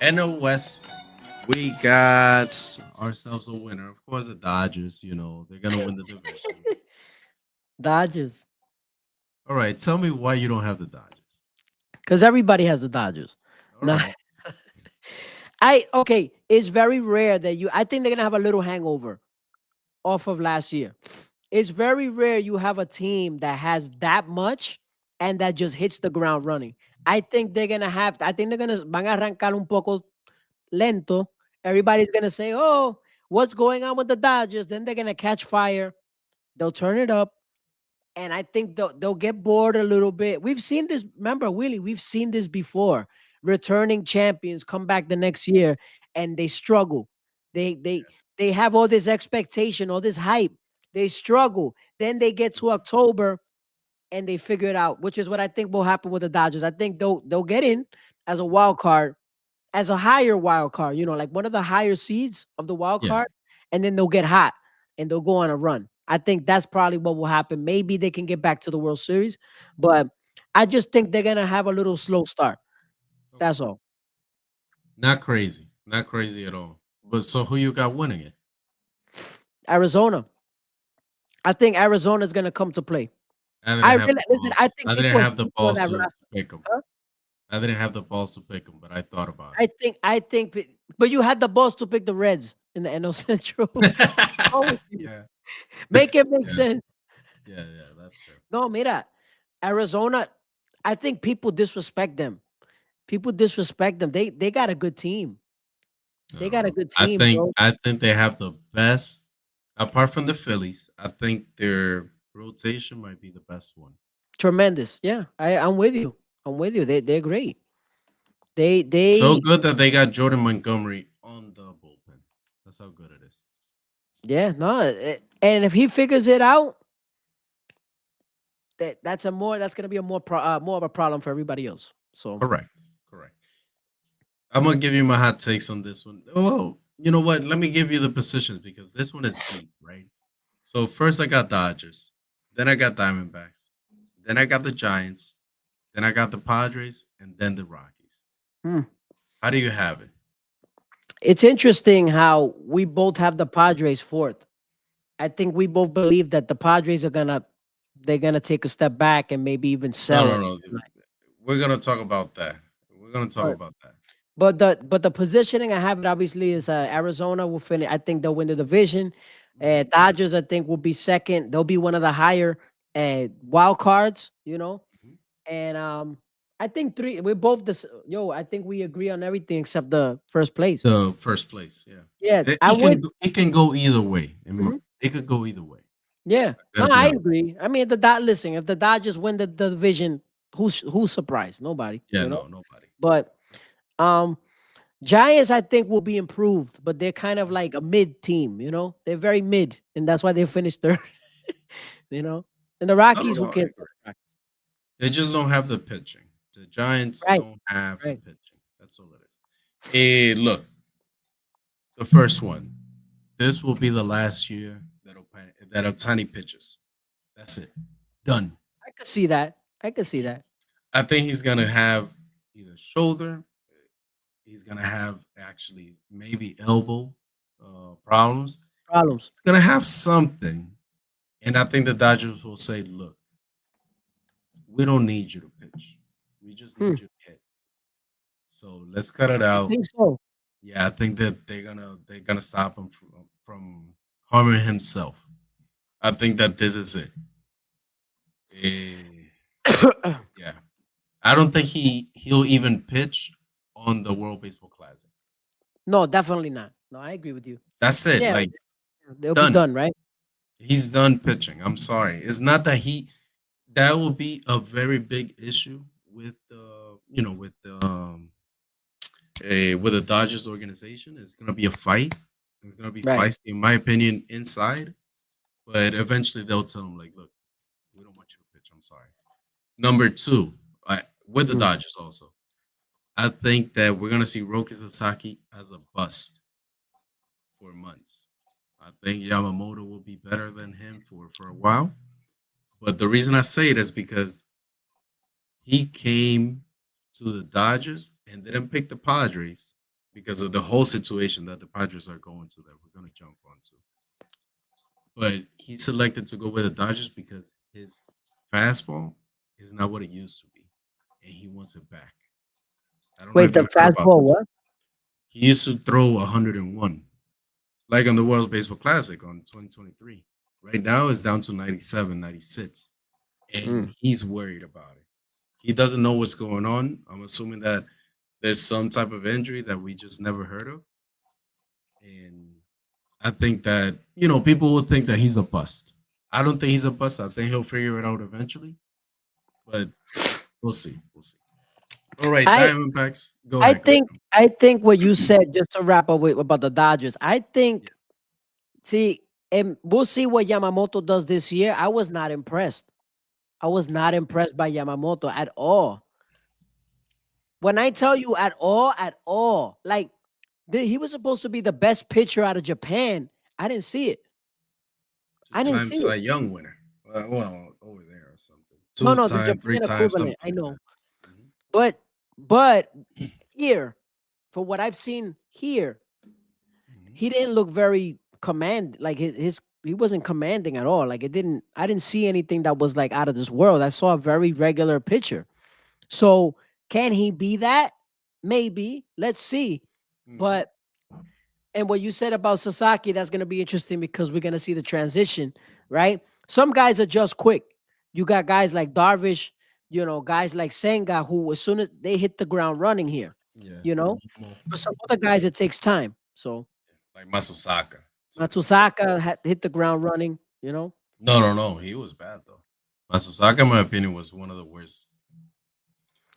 NL West, we got ourselves a winner. Of course, the Dodgers. They're gonna win the division. Dodgers, All right, tell me why you don't have the Dodgers. because everybody has the Dodgers. All No, right. I okay. It's very rare that you. I think they're gonna have a little hangover off of last year. It's very rare you have a team that has that much and that just hits the ground running. I think they're gonna have. I think they're gonna van a arrancar un poco lento. Everybody's gonna say, "Oh, what's going on with the Dodgers?" Then they're gonna catch fire. They'll turn it up, and I think they'll get bored a little bit. We've seen this. Remember, Willie, we've seen this before. Returning champions come back the next year and they struggle. They they they have all this expectation, all this hype. They struggle. Then they get to October and they figure it out, which is what I think will happen with the Dodgers. I think they'll get in as a wild card, as a higher wild card, like one of the higher seeds of the wild Yeah. card, and then they'll get hot and they'll go on a run. I think that's probably what will happen. Maybe they can get back to the World Series, but I just think they're gonna have a little slow start. Okay. That's all. Not crazy. Not crazy at all. But so who you got winning it? Arizona. I think Arizona's gonna come to play. I I didn't have really the listen. I balls. think I people didn't are have the sleeping on balls that to roster. pick them. Huh? I didn't have the balls to pick them, but I thought about But you had the balls to pick the Reds in the NL Central. it. What's wrong with you? Yeah. Make it make Yeah. sense. Yeah. Yeah. That's true. No, mira, Arizona. I think people disrespect them. People disrespect them. They got a good team. I They don't got a know. good I team, think bro. I think they have the best apart from the Phillies. I think their rotation might be the best one. Tremendous. Yeah, I'm with you. I'm with you. They're great. They So they good that they got Jordan Montgomery on the bullpen. That's how good it is. yeah, no. And if he figures it out, that's gonna be a more of a problem for everybody else. So Correct. Correct. I'm gonna give you my hot takes on this one. Oh, you know what? Let me give you the positions because this one is deep, right? So first I got Dodgers, then I got Diamondbacks, then I got the Giants, then I got the Padres, and then the Rockies. hmm. How do you have it? It's interesting how we both have the Padres fourth. I think we both believe that the Padres they're gonna take a step back and maybe even No, sell no, it. no. We're gonna talk about that. We're gonna talk But about that. but the positioning I have it obviously is Arizona will finish. I think they'll win the division. Mhm, Dodgers I think will be second. They'll be one of the higher wild cards. mhm. And I think three. We both this. Yo, I think we agree on everything except the first place. The first place, yeah. Yeah, It, I it can would. go, it can go either way. Mhm. It could go either way. Yeah, I no, gotta be I honest. agree. I mean, listen, if the Dodgers win the division, who's surprised? Nobody. Yeah, no, nobody. But um, Giants, I think, will be improved, but they're kind of like a mid team. They're very mid, and that's why they finished third. you know, and the No, no, Rockies, who no, I cares agree. about the Rockies? They just don't have the pitching. The Giants Right, don't have the right. pitching. That's all it is. Look, the first one. This will be the last year that Otani pitches. That's it. Done. I could see that. I could see that. I think he's gonna have either shoulder. He's gonna have actually maybe elbow problems. Problems. He's gonna have something, and I think the Dodgers will say, "Look, we don't need you to pitch. We just Hmm. need you to hit. So let's cut it You out." think so? Yeah, I think that they're gonna stop him from harming himself. I think that this is it. Eh, yeah, I don't think he'll even pitch on the World Baseball Classic. No, definitely not. No, I agree with you. That's it. Yeah, Like they'll be done. done, right? He's done pitching. I'm sorry. It's not that he. That will be a very big issue with with the Dodgers organization. It's gonna be a fight. It's gonna be Right. feisty, in my opinion, inside. But eventually they'll tell him like, look, we don't want you to pitch. I'm sorry. Number two, with the Mm. Dodgers also, I think that we're gonna see Roki Sasaki as a bust for months. I think Yamamoto will be better than him for a while. But the reason I say it is because he came to the Dodgers and didn't pick the Padres. because of the whole situation that the Padres are going to that we're going to jump onto. But he selected to go with the Dodgers because his fastball is not what it used to be, and he wants it back. I don't know Wait, if the you heard about fastball this. what? He used to throw 101, like on the World Baseball Classic on 2023. Right now, it's down to 97, 96, and Mm. he's worried about it. He doesn't know what's going on. I'm assuming that there's some type of injury that we just never heard of, and I think that people will think that he's a bust. I don't think he's a bust. I think he'll figure it out eventually, but we'll see. We'll see. All right, I Diamondbacks. Go I ahead. Go think I think what you said just to wrap up with about the Dodgers. I ahead. think see, and we'll see what Yamamoto does this year. I was not impressed. I was not impressed by Yamamoto at all. When I tell you at all, like he was supposed to be the best pitcher out of Japan. I didn't see it. I didn't Two-time see it. Cy Young winner. Well, over there or something. No, no, the Two-time, Japan three-time, equivalent. something I like know, that. Mhm. but here, for what I've seen here, Mhm. he didn't look very like his he wasn't commanding at all. Like I didn't see anything that was like out of this world. I saw a very regular pitcher. So can he be that? Maybe. Let's see. Mhm. But and what you said about Sasaki, that's gonna be interesting because we're gonna see the transition, right? Some guys adjust quick. You got guys like Darvish, guys like Senga, who as soon as they hit the ground running here, Yeah. you know. For some other guys, it takes time. So Like Masosaka too. Matsusaka had hit the ground running. No, no, no. He was bad though. Masosaka, in my opinion, was one of the worst.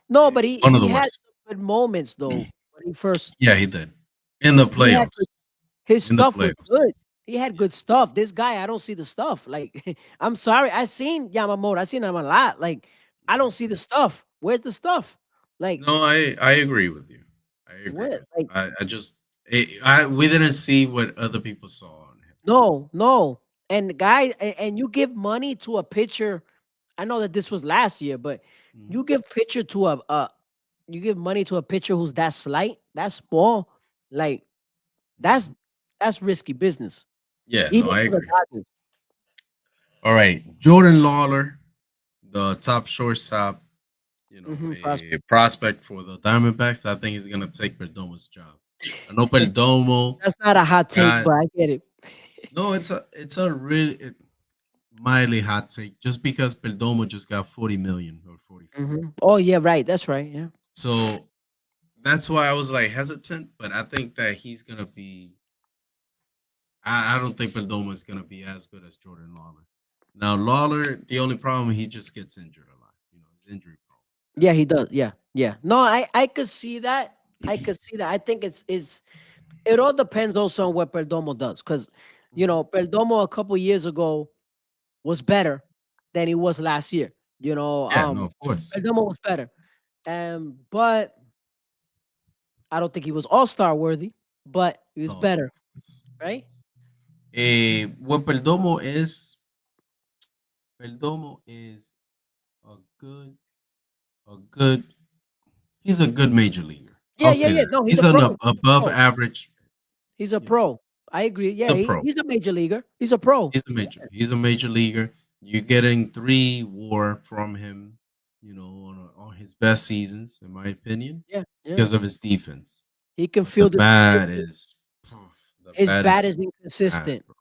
No, but he One of he the had worst. some good moments though. When he first Yeah, he did. In the he had playoffs. his In the stuff was playoffs. good. He had good stuff. This guy, I don't see the stuff. Like, I'm sorry, I seen Yamamoto. I seen him a lot. Like, I Mhm. don't see the stuff. Where's the stuff? Like, No, I agree with you. I agree what? with Like, you. I just we didn't see what other people saw on him. no, no. And guy, and you give money to a pitcher. I know that this was last year, but Mhm. you give pitcher to you give money to a pitcher who's that slight, that small. Like, that's Mhm. that's risky business, Yeah, no, even I for the agree. Dodgers. All right, Jordan Lawler, the top shortstop, Prospect. a prospect for the Diamondbacks. I think he's gonna take Perdomo's job. I know Perdomo That's not a hot take, got but I get it. no. It's a really mildly hot take just because Perdomo just got 40 million or 45. Oh yeah, right. That's right. Yeah. So that's why I was like hesitant, but I think that he's gonna be. I don't think Perdomo is gonna be as good as Jordan Lawler. Now Lawler, the only problem he just gets injured a lot. He's injury prone. Yeah, he does. Yeah, yeah. No, I could see that. I could see that. I think it's it all depends also on what Perdomo does, because Mhm. Perdomo a couple years ago was better than he was last year. Yeah, no, of course. Perdomo was better, but I don't think he was All Star worthy. But he was No, no, better, of course. right? What Perdomo is a good, a good. He's a good major leaguer. Yeah, I'll yeah, say yeah. that. No, he's He's a an pro. above Pro. average. He's a You know, pro. I agree. he's Yeah, a pro. he's a major leaguer. He's a pro. He's a major. He's a major leaguer. You're getting 3 WAR from him. On his best seasons, in my opinion, Yeah, yeah. because of his defense. He can But the field his bat position. is, the His bat bat is is bad, inconsistent, bro.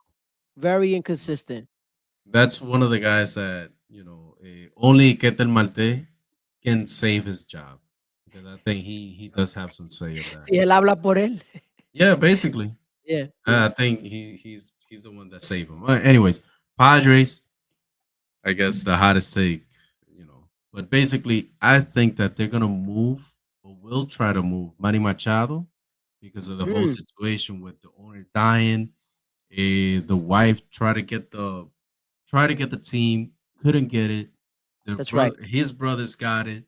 very inconsistent. That's one of the guys that only Ketel Marte can save his job because I think he does have some say of that. Si él habla por él. Yeah, basically, Yeah, yeah. I think he's the one that saved him. Anyways, Padres, I guess the hottest take. But basically, I think that they're gonna move or will try to move Manny Machado because of the whole Mm, situation with the owner dying. The wife tried to get the team, couldn't get it. that's right. His brothers got it,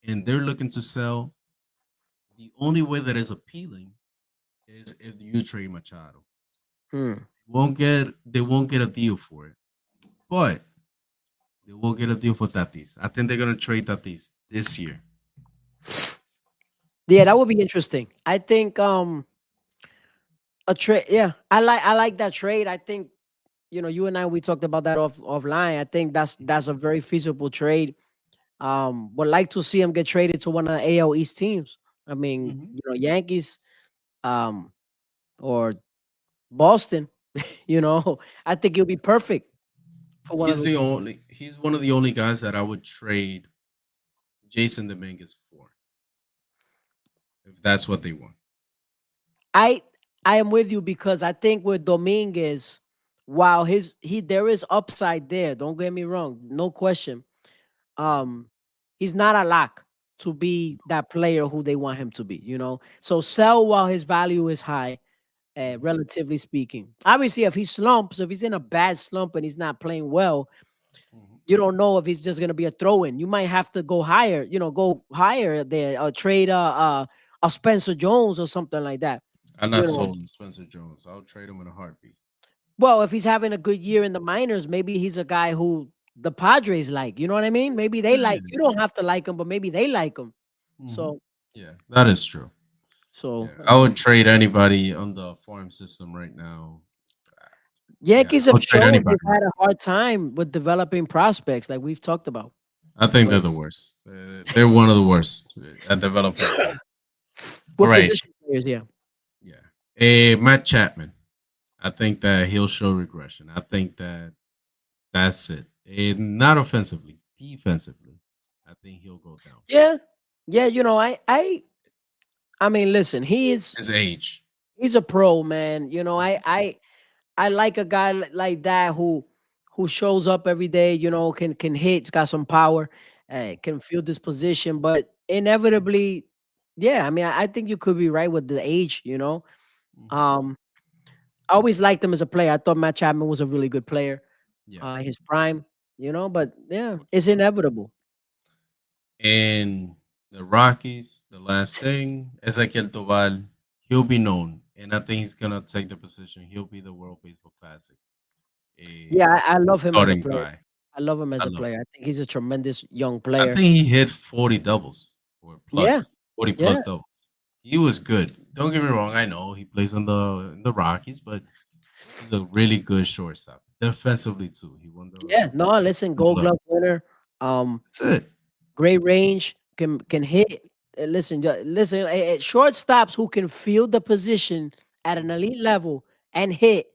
and they're looking to sell. The only way that is appealing is if you trade Machado. Mm. They won't get a deal for it, but they will get a deal for Tatis. I think they're gonna trade Tatis this year. Yeah, that would be interesting. I think a trade. Yeah, I like that trade. I think you and I we talked about that offline. I think that's a very feasible trade. Would like to see him get traded to one of the AL East teams. I mean, Mhm. Yankees, um, or Boston. I think it'll be perfect for one of those. He's one of the only guys that I would trade Jason Dominguez for if that's what they want. I I am with you because I think with Dominguez, while there is upside there. Don't get me wrong, no question. Um, he's not a lock to be that player who they want him to be. So sell while his value is high, Mhm, relatively speaking. Obviously, if he slumps, if he's in a bad slump and he's not playing well, mhm. you don't know if he's just gonna be a throw-in. You might have to go higher. Go higher there, or trade a Spencer Jones or something like that. I'm You not know, sold on Spencer Jones. I'll trade him in a heartbeat. well, if he's having a good year in the minors, maybe he's a guy who the Padres like. You know what I mean? Maybe they like. Yeah. You don't have to like him, but maybe they like him. Mhm. So, Yeah, that is true. so Yeah, I would um, trade anybody on the farm system right now. Yeah, Yankees I have would trade shown they've anybody right had a hard time with developing prospects, like we've talked about. now. I think But they're the worst. They're one of the worst at developing players. All what right. position players? Yeah, Yeah. Matt Chapman. I think that he'll show regression. I think that that's it. Not offensively, defensively. I think he'll go down. yeah, yeah. I mean, listen, His age. he's a pro, man. Mhm. I like a guy like that who shows up every day. Can hit, got some power, can field this position, but inevitably, yeah. I mean, I think you could be right with the age. Mhm. Um, I always liked him as a player. I thought Matt Chapman was a really good player, Yeah, his prime. But yeah, which is it's true. inevitable. And the Rockies, the last thing, Ezequiel Toval, he'll be known. And I think he's going to take the position. He'll be the World Baseball Classic. Yeah, A I love him as a starting player. guy. I love him as I a love player. him. I think he's a tremendous young I player. think he hit 40 doubles or Yeah, plus, 40 yeah, plus doubles. He was good. Don't get me wrong. I know he plays in the Rockies, but he's a really good shortstop. Defensively too. He won yeah. the No, listen, Gold Gold Glove. Glove winner. Um, That's it. Great range, can hit. Listen, shortstops who can field the position at an Mhm, elite level and hit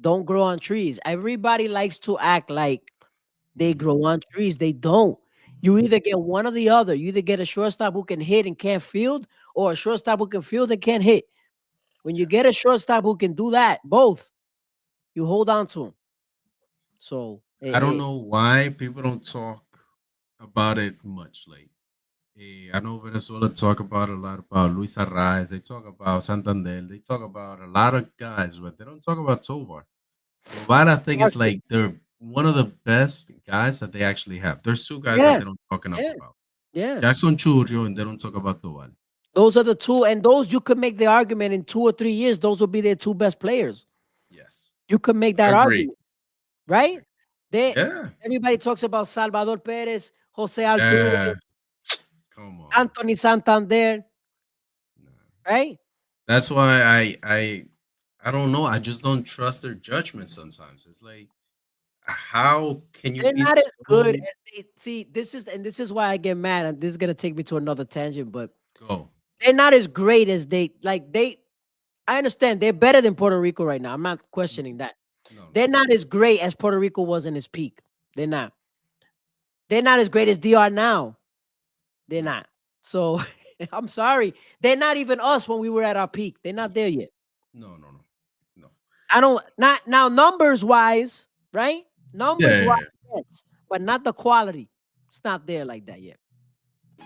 don't grow on trees. Everybody likes to act like they mhm. grow on trees. They don't. You either get one or the other. You either get a shortstop who can hit and can't field, or a shortstop who can field and can't hit. When you Yeah. get a shortstop who can do that, both, you hold on to him. So I don't know why people don't talk about it much. Like, I know Venezuela talk about a lot about Luis Arraez. They talk about Santander. They talk about a lot of guys, but they don't talk about Tovar. Tovar, I think, is like they're one of the best guys that they actually have. There's two guys that yeah, they don't talk enough yeah, about. yeah. Jackson Churio, and they don't talk about Tovar. Those are the two, and those you could make the argument in 2 or 3 years. Those will be their two best players. Yes, You could make I that agree. argument, I right? agree. They Yeah, Everybody talks about Salvador Perez, Jose Altuve, yeah. Come on. Anthony Santander, Nah. right? That's why I don't know. I just don't trust their judgment sometimes. It's like, how can you They're be not as good so as they see. This is why I get mad, and this is gonna take me to another tangent. But go? they're not as great as they like. I understand they're better than Puerto Rico right now. I'm not questioning Mhm. that. No, no, They're not as great as Puerto Rico was in its peak. They're not. They're not as great as DR now. They're no, not. So I'm sorry. They're not even us when we were at our peak. They're not there yet. no, no, no, no. I don't not now numbers wise, right? Yeah, Numbers yeah, wise, yeah. yes, but not the quality. It's not there like that yet.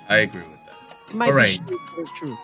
I agree with It that. All might be right, shade, but it's true.